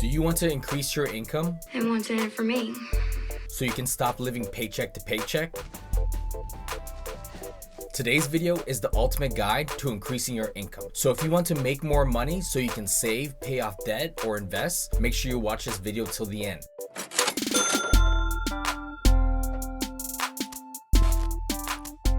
Do you want to increase your income And what's in it for me? so you can stop living paycheck to paycheck? Today's video is the ultimate guide to increasing your income. So if you want to make more money so you can save, pay off debt, or invest, make sure you watch this video till the end.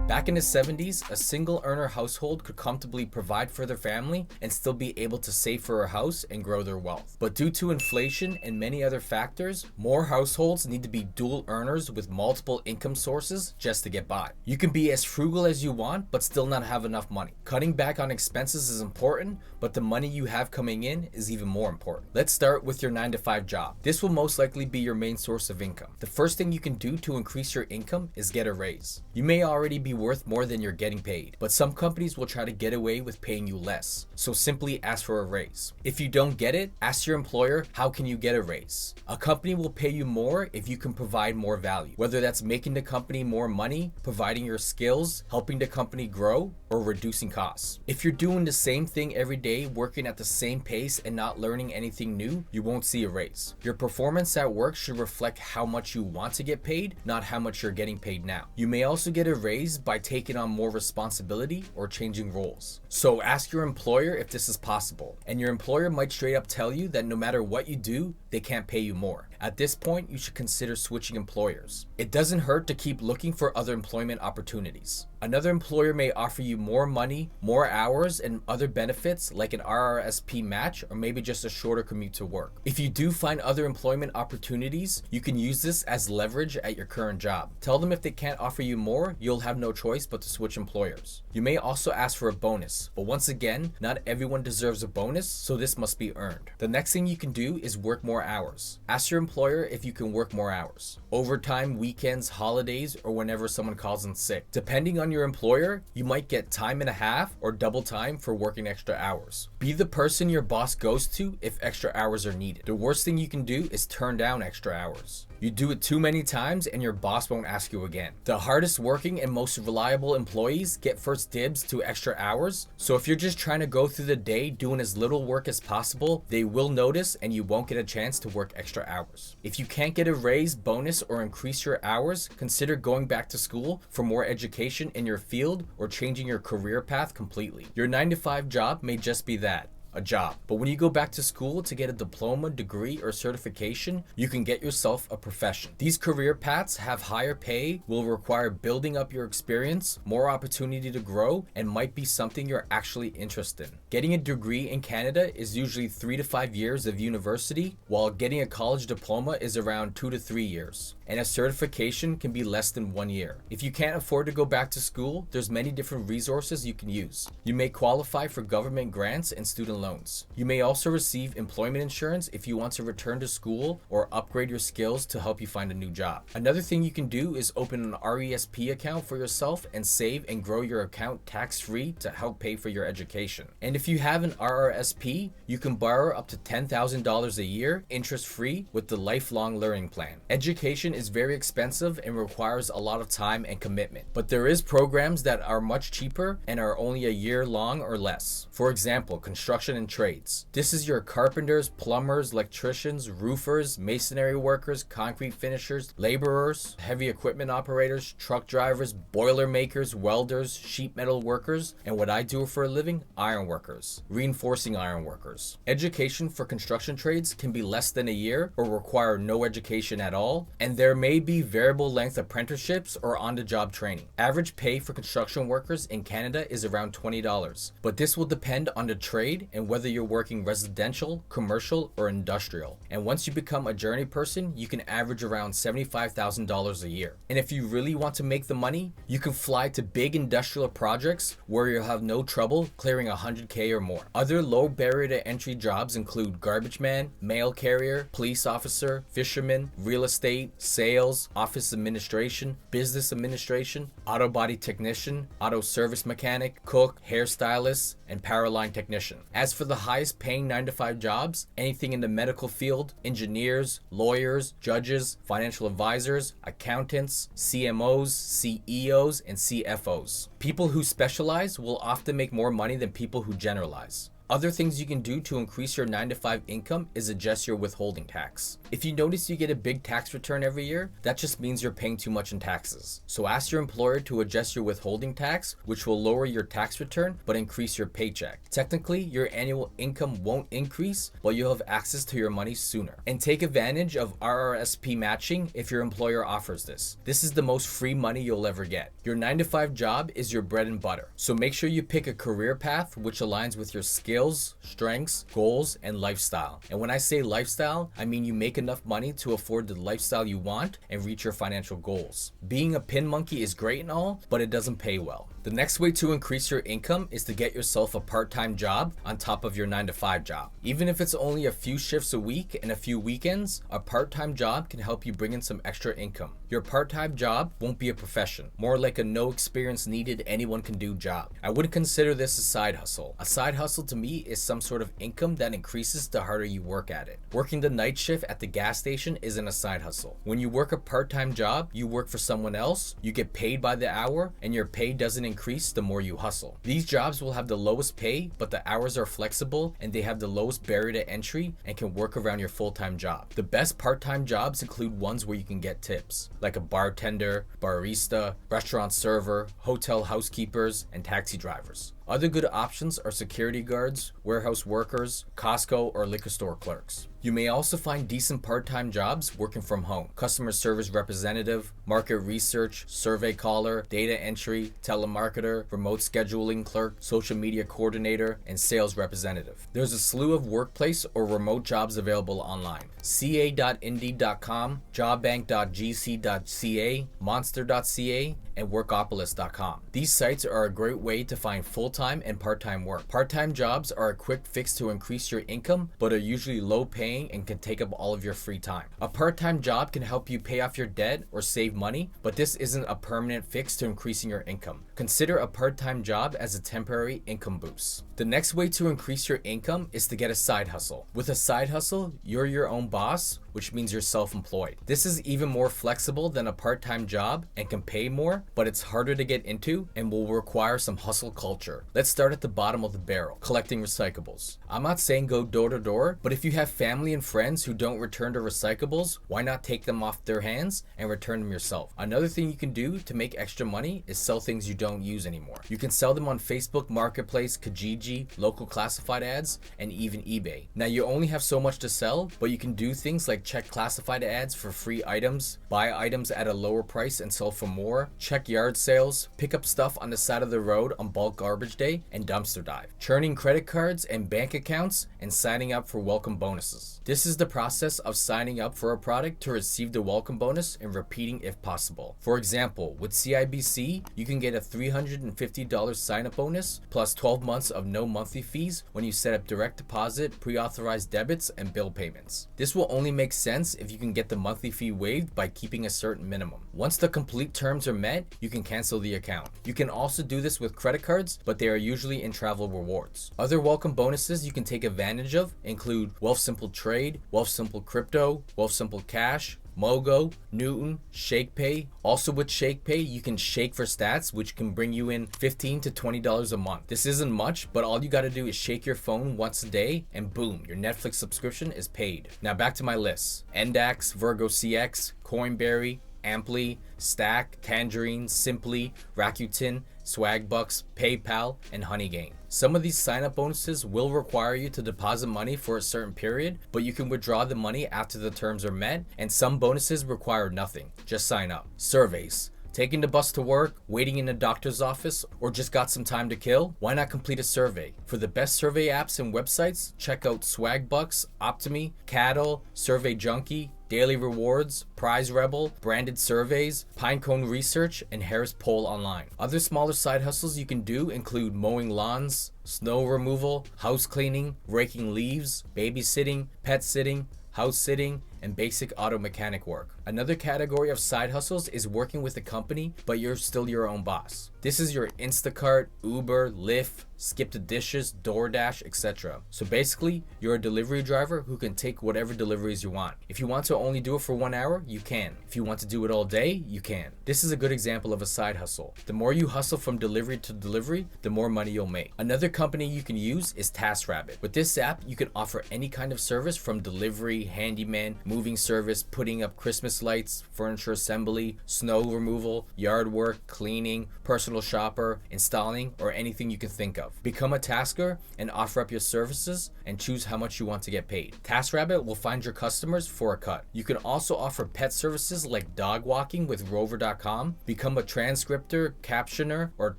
Back in the 70s, a single earner household could comfortably provide for their family and still be able to save for a house and grow their wealth. But due to inflation and many other factors, more households need to be dual earners with multiple income sources just to get by. You can be as frugal as you want, but still not have enough money. Cutting back on expenses is important, but the money you have coming in is even more important. Let's start with your 9-to-5 job. This will most likely be your main source of income. The first thing you can do to increase your income is get a raise. You may already be worth more than you're getting paid, but some companies will try to get away with paying you less. So simply ask for a raise. If you don't get it, ask your employer, how can you get a raise? A company will pay you more if you can provide more value, whether that's making the company more money, providing your skills, helping the company grow, or reducing costs. If you're doing the same thing every day, working at the same pace and not learning anything new, you won't see a raise. Your performance at work should reflect how much you want to get paid, not how much you're getting paid now. You may also get a raise by taking on more responsibility or changing roles. So ask your employer if this is possible, and your employer might straight up tell you that no matter what you do, they can't pay you more. At this point, you should consider switching employers. It doesn't hurt to keep looking for other employment opportunities. Another employer may offer you more money, more hours, and other benefits like an RRSP match or maybe just a shorter commute to work. If you do find other employment opportunities, you can use this as leverage at your current job. Tell them if they can't offer you more, you'll have no choice but to switch employers. You may also ask for a bonus, but once again, not everyone deserves a bonus, so this must be earned. The next thing you can do is work more hours. Ask your employer if you can work more hours. Overtime, weekends, holidays, or whenever someone calls in sick. Depending on your employer, you might get time and a half or double time for working extra hours. Be the person your boss goes to if extra hours are needed. The worst thing you can do is turn down extra hours. You do it too many times and your boss won't ask you again. The hardest working and most reliable employees get first dibs to extra hours, so if you're just trying to go through the day doing as little work as possible, they will notice and you won't get a chance to work extra hours. If you can't get a raise, bonus, or increase your hours, consider going back to school for more education in your field or changing your career path completely. Your 9-to-5 job may just be that, a job. But when you go back to school to get a diploma, degree, or certification, you can get yourself a profession. These career paths have higher pay, will require building up your experience, more opportunity to grow, and might be something you're actually interested in. Getting a degree in Canada is usually 3 to 5 years of university, while getting a college diploma is around 2 to 3 years. And a certification can be less than 1 year. If you can't afford to go back to school, there's many different resources you can use. You may qualify for government grants and student loans. You may also receive employment insurance if you want to return to school or upgrade your skills to help you find a new job. Another thing you can do is open an RESP account for yourself and save and grow your account tax-free to help pay for your education. And if you have an RRSP, you can borrow up to $10,000 a year interest-free with the Lifelong Learning Plan. Education is very expensive and requires a lot of time and commitment, but there is programs that are much cheaper and are only a year long or less. For example, construction and trades. This is your carpenters, plumbers, electricians, roofers, masonry workers, concrete finishers, laborers, heavy equipment operators, truck drivers, boiler makers, welders, sheet metal workers, and what I do for a living, iron workers, reinforcing iron workers. Education for construction trades can be less than a year or require no education at all, and there may be variable length apprenticeships or on-the-job training. Average pay for construction workers in Canada is around $20, but this will depend on the trade and whether you're working residential, commercial, or industrial. And once you become a journey person, you can average around $75,000 a year. And if you really want to make the money, you can fly to big industrial projects where you'll have no trouble clearing $100K or more. Other low barrier to entry jobs include garbage man, mail carrier, police officer, fisherman, real estate, sales, office administration, business administration, auto body technician, auto service mechanic, cook, hairstylist, and power line technician. As for the highest paying 9-to-5 jobs, anything in the medical field, engineers, lawyers, judges, financial advisors, accountants, CMOs, CEOs, and CFOs. People who specialize will often make more money than people who generalize. Other things you can do to increase your 9 to 5 income is adjust your withholding tax. If you notice you get a big tax return every year, that just means you're paying too much in taxes. So ask your employer to adjust your withholding tax, which will lower your tax return but increase your paycheck. Technically, your annual income won't increase, but you'll have access to your money sooner. And take advantage of RRSP matching if your employer offers this. This is the most free money you'll ever get. Your 9 to 5 job is your bread and butter. So make sure you pick a career path which aligns with your skills, strengths, goals, and lifestyle. And when I say lifestyle, I mean you make enough money to afford the lifestyle you want and reach your financial goals. Being a pin monkey is great and all, but it doesn't pay well. The next way to increase your income is to get yourself a part-time job on top of your 9 to 5 job. Even if it's only a few shifts a week and a few weekends, a part-time job can help you bring in some extra income. Your part-time job won't be a profession, more like a no experience needed anyone can do job. I wouldn't consider this a side hustle. A side hustle to me is some sort of income that increases the harder you work at it. Working the night shift at the gas station isn't a side hustle. When you work a part-time job, you work for someone else, you get paid by the hour, and your pay doesn't increase the more you hustle. These jobs will have the lowest pay, but the hours are flexible and they have the lowest barrier to entry and can work around your full-time job. The best part-time jobs include ones where you can get tips, like a bartender, barista, restaurant server, hotel housekeepers, and taxi drivers. Other good options are security guards, warehouse workers, Costco, or liquor store clerks. You may also find decent part-time jobs working from home. Customer service representative, market research, survey caller, data entry, telemarketer, remote scheduling clerk, social media coordinator, and sales representative. There's a slew of workplace or remote jobs available online. ca.indeed.com, jobbank.gc.ca, monster.ca, and workopolis.com. These sites are a great way to find full-time and part-time work. Part-time jobs are a quick fix to increase your income, but are usually low paying and can take up all of your free time. A part-time job can help you pay off your debt or save money, but this isn't a permanent fix to increasing your income. Consider a part-time job as a temporary income boost. The next way to increase your income is to get a side hustle. With a side hustle, you're your own boss, which means you're self-employed. This is even more flexible than a part-time job and can pay more, but it's harder to get into and will require some hustle culture. Let's start at the bottom of the barrel, collecting recyclables. I'm not saying go door to door, but if you have family and friends who don't return to recyclables, why not take them off their hands and return them yourself? Another thing you can do to make extra money is sell things you don't use anymore. You can sell them on Facebook Marketplace, Kijiji, local classified ads, and even eBay. Now you only have so much to sell, but you can do things like check classified ads for free items, buy items at a lower price and sell for more, check yard sales, pick up stuff on the side of the road on bulk garbage day, and dumpster dive, churning credit cards and bank accounts, and signing up for welcome bonuses. This is the process of signing up for a product to receive the welcome bonus and repeating if possible. For example, with CIBC, you can get a $350 sign-up bonus plus 12 months of no monthly fees when you set up direct deposit, pre-authorized debits, and bill payments. This will only make sense if you can get the monthly fee waived by keeping a certain minimum. Once the complete terms are met, you can cancel the account. You can also do this with credit cards, but they are usually in travel rewards. Other welcome bonuses you can take advantage of include Wealthsimple Trade, Wealthsimple Crypto, Wealthsimple Cash, Mogo, Newton, ShakePay. Also with ShakePay, you can shake for stats, which can bring you in $15 to $20 a month. This isn't much, but all you gotta do is shake your phone once a day and boom, your Netflix subscription is paid. Now back to my list. Endax, Virgo CX, Coinberry, Amply, Stack, Tangerine, Simply, Rakuten, Swagbucks, PayPal, and Honeygain. Some of these sign-up bonuses will require you to deposit money for a certain period, but you can withdraw the money after the terms are met, and some bonuses require nothing. Just sign up. Surveys. Taking the bus to work, waiting in a doctor's office, or just got some time to kill? Why not complete a survey? For the best survey apps and websites, check out Swagbucks, Optimi, Cattle, Survey Junkie, Daily Rewards, Prize Rebel, Branded Surveys, Pinecone Research, and Harris Poll Online. Other smaller side hustles you can do include mowing lawns, snow removal, house cleaning, raking leaves, babysitting, pet sitting, house sitting, and basic auto mechanic work. Another category of side hustles is working with a company, but you're still your own boss. This is your Instacart, Uber, Lyft, Skip the Dishes, DoorDash, etc. So basically, you're a delivery driver who can take whatever deliveries you want. If you want to only do it for 1 hour, you can. If you want to do it all day, you can. This is a good example of a side hustle. The more you hustle from delivery to delivery, the more money you'll make. Another company you can use is TaskRabbit. With this app, you can offer any kind of service from delivery, handyman, moving service, putting up Christmas lights, furniture assembly, snow removal, yard work, cleaning, personal shopper, installing, or anything you can think of. Become a tasker and offer up your services and choose how much you want to get paid. TaskRabbit will find your customers for a cut. You can also offer pet services like dog walking with Rover.com, become a transcriptor, captioner, or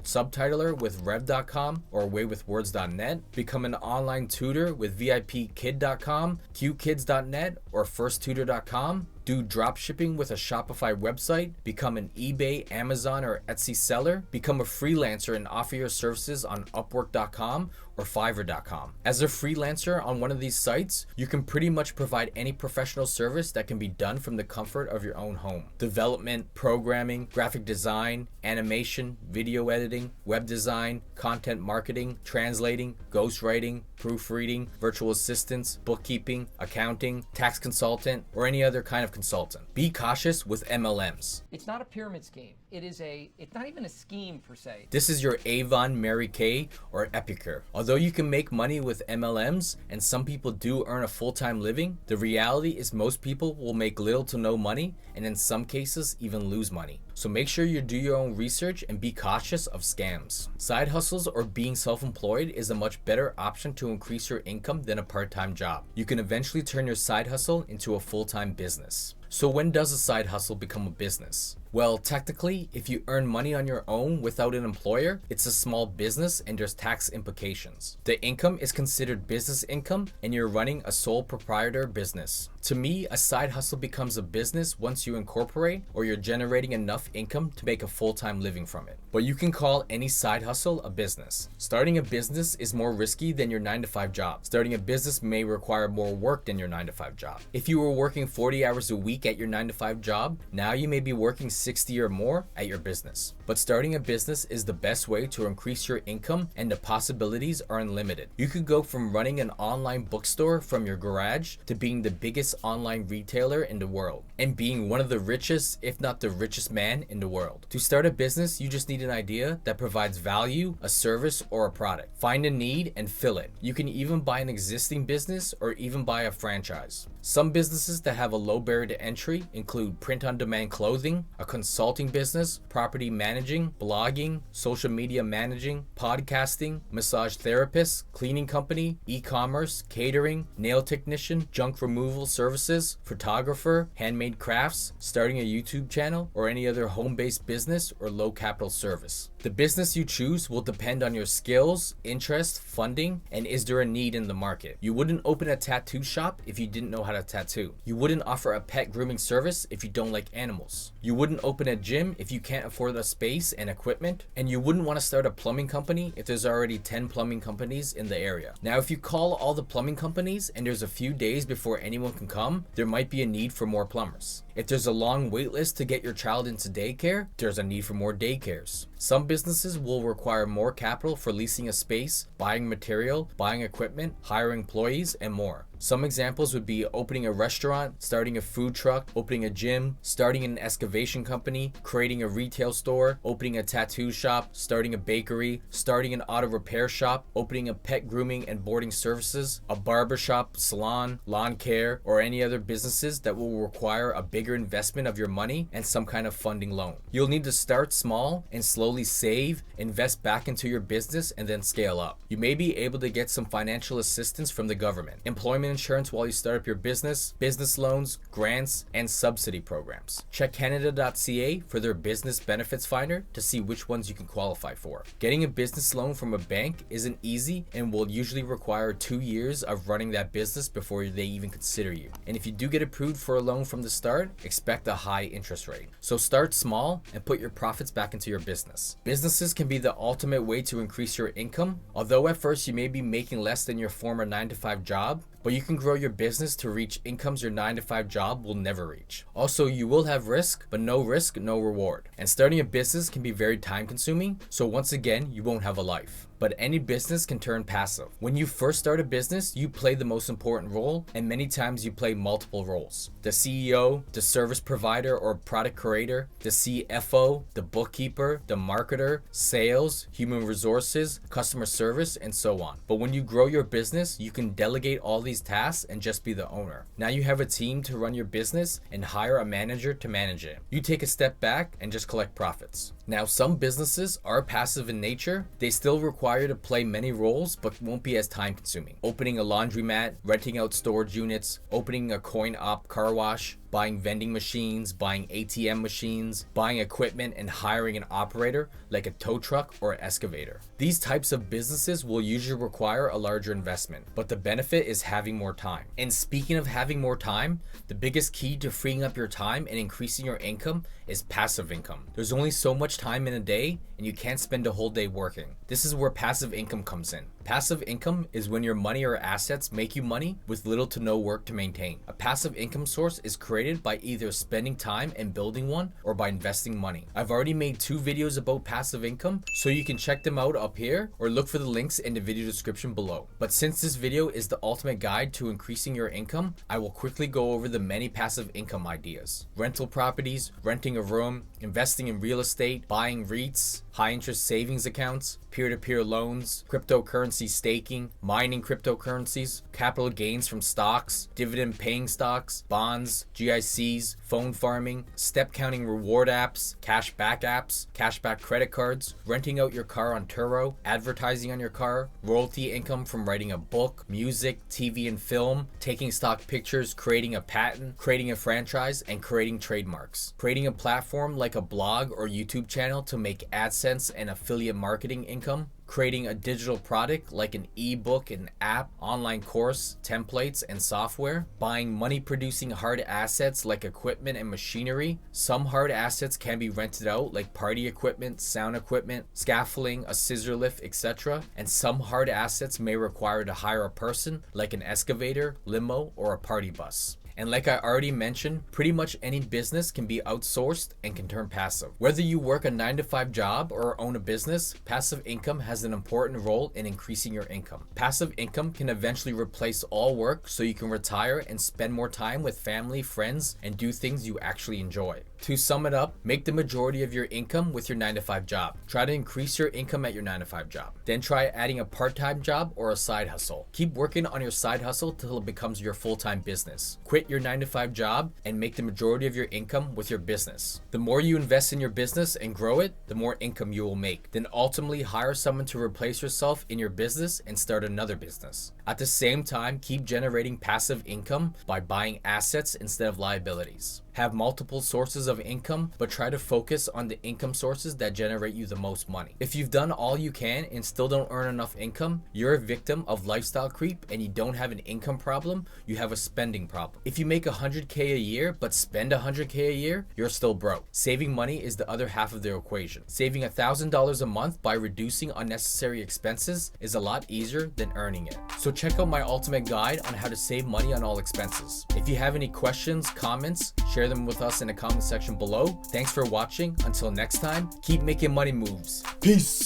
subtitler with Rev.com or waywithwords.net, become an online tutor with VIPKid.com, QKids.net, or FirstTutor.com, do dropshipping with a Shopify website, become an eBay, Amazon, or Etsy seller, become a freelancer and offer your services on Upwork.com or Fiverr.com. As a freelancer on one of these sites, you can pretty much provide any professional service that can be done from the comfort of your own home. Development, programming, graphic design, animation, video editing, web design, content marketing, translating, ghostwriting, proofreading, virtual assistants, bookkeeping, accounting, tax consultant, or any other kind of consultant. Be cautious with MLMs. It's not a pyramid scheme. It's not even a scheme per se. This is your Avon, Mary Kay, or Epicure. Although you can make money with MLMs, and some people do earn a full-time living, the reality is most people will make little to no money, and in some cases even lose money. So make sure you do your own research and be cautious of scams. Side hustles or being self-employed is a much better option to increase your income than a part-time job. You can eventually turn your side hustle into a full-time business. So when does a side hustle become a business? Well, technically, if you earn money on your own without an employer, it's a small business and there's tax implications. The income is considered business income and you're running a sole proprietor business. To me, a side hustle becomes a business once you incorporate or you're generating enough income to make a full-time living from it. But you can call any side hustle a business. Starting a business is more risky than your 9-to-5 job. Starting a business may require more work than your 9-to-5 job. If you were working 40 hours a week at your 9-to-5 job, now you may be working 60 or more at your business. But starting a business is the best way to increase your income and the possibilities are unlimited. You could go from running an online bookstore from your garage to being the biggest online retailer in the world and being one of the richest, if not the richest man in the world. To start a business, you just need an idea that provides value, a service, or a product. Find a need and fill it. You can even buy an existing business or even buy a franchise. Some businesses that have a low barrier to entry include print-on-demand clothing, a consulting business, property managing, blogging, social media managing, podcasting, massage therapist, cleaning company, e-commerce, catering, nail technician, junk removal services, photographer, handmade crafts, starting a YouTube channel, or any other home-based business or low capital service. The business you choose will depend on your skills, interest, funding, and is there a need in the market. You wouldn't open a tattoo shop if you didn't know how to tattoo. You wouldn't offer a pet grooming service if you don't like animals. You wouldn't open a gym if you can't afford the space and equipment. And you wouldn't want to start a plumbing company if there's already 10 plumbing companies in the area. Now, if you call all the plumbing companies and there's a few days before anyone can come, there might be a need for more plumbers. If there's a long wait list to get your child into daycare, there's a need for more daycares. Some businesses will require more capital for leasing a space, buying material, buying equipment, hiring employees, and more. Some examples would be opening a restaurant, starting a food truck, opening a gym, starting an excavation company, creating a retail store, opening a tattoo shop, starting a bakery, starting an auto repair shop, opening a pet grooming and boarding services, a barbershop, salon, lawn care, or any other businesses that will require a bigger investment of your money and some kind of funding loan. You'll need to start small and slowly save, invest back into your business, and then scale up. You may be able to get some financial assistance from the government, employment insurance while you start up your business, business loans, grants, and subsidy programs. Check Canada.ca for their business benefits finder to see which ones you can qualify for. Getting a business loan from a bank isn't easy and will usually require 2 years of running that business before they even consider you. And if you do get approved for a loan from the start, expect a high interest rate. So start small and put your profits back into your business. Businesses can be the ultimate way to increase your income. Although at first you may be making less than your former 9-to-5 job, but you can grow your business to reach incomes your 9 to 5 job will never reach. Also, you will have risk, but no risk, no reward. And starting a business can be very time consuming, so once again, you won't have a life. But any business can turn passive. When you first start a business, you play the most important role, and many times you play multiple roles. The CEO, the service provider or product creator, the CFO, the bookkeeper, the marketer, sales, human resources, customer service, and so on. But when you grow your business, you can delegate all these tasks and just be the owner. Now you have a team to run your business and hire a manager to manage it. You take a step back and just collect profits. Now, some businesses are passive in nature. They still require to play many roles, but won't be as time consuming. Opening a laundromat, renting out storage units, opening a coin op car wash, buying vending machines, buying ATM machines, buying equipment and hiring an operator like a tow truck or excavator. These types of businesses will usually require a larger investment, but the benefit is having more time. And speaking of having more time, the biggest key to freeing up your time and increasing your income is passive income. There's only so much time in a day and you can't spend a whole day working. This is where passive income comes in. Passive income is when your money or assets make you money with little to no work to maintain. A passive income source is created by either spending time and building one or by investing money. I've already made 2 videos about passive income, so you can check them out up here or look for the links in the video description below. But since this video is the ultimate guide to increasing your income, I will quickly go over the many passive income ideas. Rental properties, renting a room, investing in real estate, buying REITs, high interest savings accounts, peer-to-peer loans, cryptocurrency staking, mining cryptocurrencies, capital gains from stocks, dividend paying stocks, bonds, GICs, phone farming, step counting reward apps, cashback credit cards, renting out your car on Turo, advertising on your car, royalty income from writing a book, music, TV and film, taking stock pictures, creating a patent, creating a franchise, and creating trademarks. Creating a platform like a blog or YouTube channel to make AdSense and affiliate marketing income, creating a digital product like an ebook, an app, online course, templates, and software, buying money producing hard assets like equipment and machinery. Some hard assets can be rented out like party equipment, sound equipment, scaffolding, a scissor lift, etc. And some hard assets may require to hire a person like an excavator, limo, or a party bus. And like I already mentioned, pretty much any business can be outsourced and can turn passive. Whether you work a 9 to 5 job or own a business, passive income has an important role in increasing your income. Passive income can eventually replace all work so you can retire and spend more time with family, friends, and do things you actually enjoy. To sum it up, make the majority of your income with your 9 to 5 job. Try to increase your income at your 9 to 5 job. Then try adding a part-time job or a side hustle. Keep working on your side hustle till it becomes your full-time business. Quit your 9 to 5 job and make the majority of your income with your business. The more you invest in your business and grow it, the more income you will make. Then ultimately hire someone to replace yourself in your business and start another business. At the same time, keep generating passive income by buying assets instead of liabilities. Have multiple sources of income, but try to focus on the income sources that generate you the most money. If you've done all you can and still don't earn enough income, you're a victim of lifestyle creep and you don't have an income problem, you have a spending problem. If you make $100K a year but spend $100K a year, you're still broke. Saving money is the other half of the equation. Saving $1,000 a month by reducing unnecessary expenses is a lot easier than earning it. So check out my ultimate guide on how to save money on all expenses. If you have any questions, comments, share them with us in the comment section below. Thanks for watching. Until next time, keep making money moves. Peace.